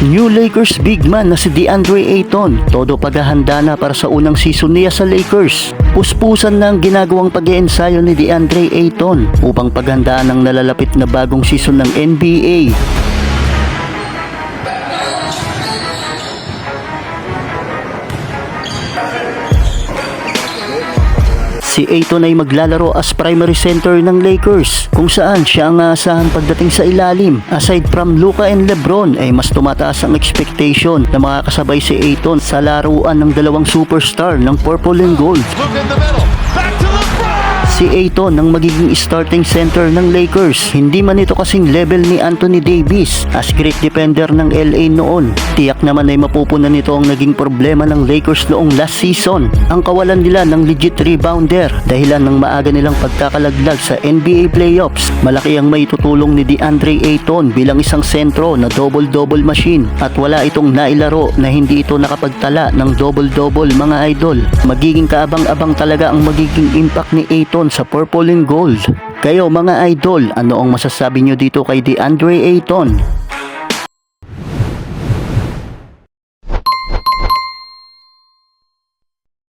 New Lakers big man na si DeAndre Ayton, todo paghahanda na para sa unang season niya sa Lakers. Puspusan na ang ginagawang pag-iensayo ni DeAndre Ayton upang paghandaan ng nalalapit na bagong season ng NBA. Si Ayton ay maglalaro as primary center ng Lakers, kung saan siya ang aasahan pagdating sa ilalim. Aside from Luka and LeBron ay mas tumataas ang expectation na makakasabay si Ayton sa laruan ng dalawang superstar ng Purple and Gold. Si Ayton ang magiging starting center ng Lakers. Hindi man ito kasing level ni Anthony Davis as great defender ng LA noon. Tiyak naman ay mapupunan nito ang naging problema ng Lakers noong last season, ang kawalan nila ng legit rebounder dahilan ng maaga nilang pagkakalaglag sa NBA playoffs. Malaki ang maitutulong ni DeAndre Ayton bilang isang sentro na double-double machine at wala itong nailaro na hindi ito nakapagtala ng double-double mga idol. Magiging kaabang-abang talaga ang magiging impact ni Ayton sa Purple and Gold. Kayo mga idol, ano ang masasabi nyo dito kay DeAndre Ayton?